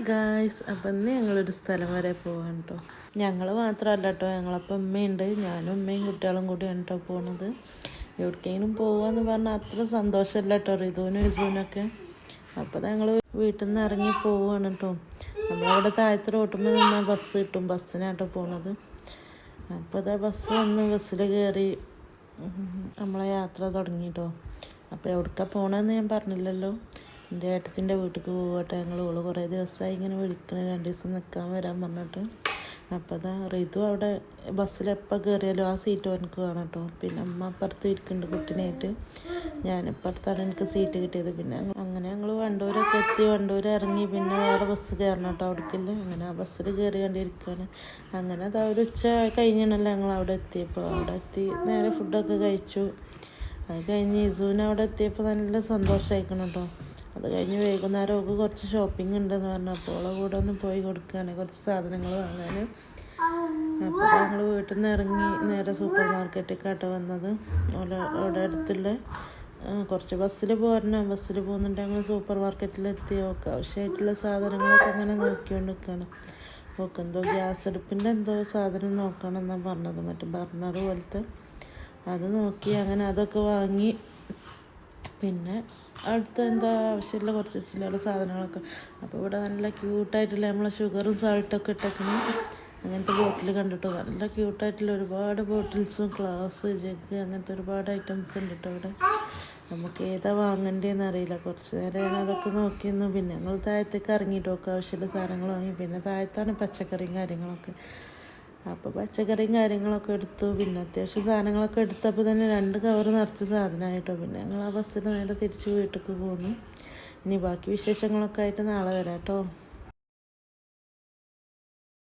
Guys, അപ്പം ഇന്ന് ഞങ്ങളൊരു സ്ഥലം വരെ പോവാൻ കേട്ടോ. ഞങ്ങൾ മാത്രമല്ല കേട്ടോ, ഞങ്ങളപ്പം ഉമ്മയുണ്ട്, ഞാനും ഉമ്മയും കുട്ടികളും കൂടിയാണ് കേട്ടോ പോണത്. എവിടേക്കെങ്കിലും പോവാന്ന് പറഞ്ഞാൽ അത്ര സന്തോഷമല്ല കേട്ടോ റിതുവിനും ഇസുവിനൊക്കെ. അപ്പോൾ ഞങ്ങൾ വീട്ടിൽ നിന്ന് ഇറങ്ങി പോവുകയാണ് കേട്ടോ. നമ്മളവിടെ താഴത്തെ റോട്ടുമ്പോൾ നിന്നാൽ ബസ് കിട്ടും, ബസ്സിനാട്ടോ പോണത്. അപ്പോൾ അതാ ബസ് വന്ന് ബസ്സിൽ കയറി നമ്മളെ യാത്ര തുടങ്ങി കേട്ടോ. അപ്പോൾ എവിടേക്കാണ് പോകണമെന്ന് ഞാൻ പറഞ്ഞില്ലല്ലോ. എൻ്റെ ഏട്ടത്തിൻ്റെ വീട്ടിലേക്ക് പോകട്ടെ. ഞങ്ങൾ കുറേ ദിവസമായി ഇങ്ങനെ വിളിക്കണേ, 2 ദിവസം നിൽക്കാൻ വരാൻ പറഞ്ഞിട്ട്. അപ്പോൾ അതാ റിതു അവിടെ ബസ്സിൽ എപ്പോൾ കയറിയാലും ആ സീറ്റ് എനിക്ക് വേണം കേട്ടോ. പിന്നെ അമ്മ അപ്പുറത്ത് ഇരിക്കുന്നുണ്ട് കുട്ടീനായിട്ട്, ഞാനിപ്പുറത്താണ് എനിക്ക് സീറ്റ് കിട്ടിയത്. പിന്നെ അങ്ങനെ ഞങ്ങൾ വണ്ടൂരൊക്കെ എത്തി, വണ്ടൂർ ഇറങ്ങി പിന്നെ വേറെ ബസ് കയറണം കേട്ടോ അവിടേക്കില്ല. അങ്ങനെ ആ ബസ്സിൽ കയറി കണ്ടിരിക്കുകയാണ്. അങ്ങനെ അതാ ഒരു ഉച്ച കഴിഞ്ഞാണല്ലോ ഞങ്ങൾ അവിടെ എത്തിയപ്പോൾ. അവിടെ എത്തി നേരെ ഫുഡൊക്കെ കഴിച്ചു. അത് കഴിഞ്ഞ് ഇസുവിന് അവിടെ എത്തിയപ്പോൾ നല്ല സന്തോഷമായിക്കണം കേട്ടോ. അത് കഴിഞ്ഞ് വൈകുന്നേരം ഒക്കെ കുറച്ച് ഷോപ്പിംഗ് ഉണ്ടെന്ന് പറഞ്ഞപ്പോൾ അവളെ കൂടെ ഒന്ന് പോയി കൊടുക്കുകയാണ്, കുറച്ച് സാധനങ്ങൾ വാങ്ങാൻ. അപ്പോൾ ഞങ്ങൾ വീട്ടിൽ നിന്ന് ഇറങ്ങി നേരെ സൂപ്പർ മാർക്കറ്റിലേക്കാട്ടോ വന്നത്. അവിടെ അടുത്തുള്ള കുറച്ച് ബസ്സിൽ പോരണം. ബസ്സിൽ പോകുന്നുണ്ട്. ഞങ്ങൾ സൂപ്പർ മാർക്കറ്റിലെത്തി. ഒക്കെ ആവശ്യമായിട്ടുള്ള സാധനങ്ങളൊക്കെ അങ്ങനെ നോക്കിക്കൊണ്ട് നിൽക്കുകയാണ്. ഒക്കെ എന്തോ ഗ്യാസ് അടുപ്പിൻ്റെ എന്തോ സാധനം നോക്കണം എന്നാണ് പറഞ്ഞത്, മറ്റേ ബർണർ പോലത്തെ. അത് നോക്കി അങ്ങനെ അതൊക്കെ വാങ്ങി. പിന്നെ അടുത്ത എന്താ ആവശ്യമില്ല കുറച്ച് ചില്ലറ സാധനങ്ങളൊക്കെ. അപ്പോൾ ഇവിടെ നല്ല ക്യൂട്ടായിട്ടുള്ള നമ്മളെ ഷുഗറും സാൾട്ടൊക്കെ ഇട്ടേക്കണം. അങ്ങനത്തെ ബോട്ടിൽ കണ്ടിട്ടോ, നല്ല ക്യൂട്ടായിട്ടുള്ള ഒരുപാട് ബോട്ടിൽസും ഗ്ലാസ് ജഗ് അങ്ങനത്തെ ഒരുപാട് ഐറ്റംസ് ഉണ്ട് കേട്ടോ ഇവിടെ. നമുക്ക് ഏതാ വാങ്ങേണ്ടതെന്ന് അറിയില്ല. കുറച്ച് നേരം ഞാൻ അതൊക്കെ നോക്കിയിരുന്നു. പിന്നെ ഞങ്ങൾ താഴത്തേക്ക് ഇറങ്ങിയിട്ടൊക്കെ ആവശ്യമുള്ള സാധനങ്ങൾ വാങ്ങി. പിന്നെ താഴത്താണ് പച്ചക്കറിയും കാര്യങ്ങളൊക്കെ. അപ്പോൾ പച്ചക്കറിയും കാര്യങ്ങളൊക്കെ എടുത്തു. പിന്നെ അത്യാവശ്യം സാധനങ്ങളൊക്കെ എടുത്തപ്പോൾ തന്നെ 2 കവർ നിറച്ച സാധനമായിട്ടോ. പിന്നെ ഞങ്ങൾ ആ ബസ്സിൽ നേരെ തിരിച്ച് വീട്ടിലേക്ക് പോന്നു. ഇനി ബാക്കി വിശേഷങ്ങളൊക്കെ ആയിട്ട് നാളെ വരാം കേട്ടോ.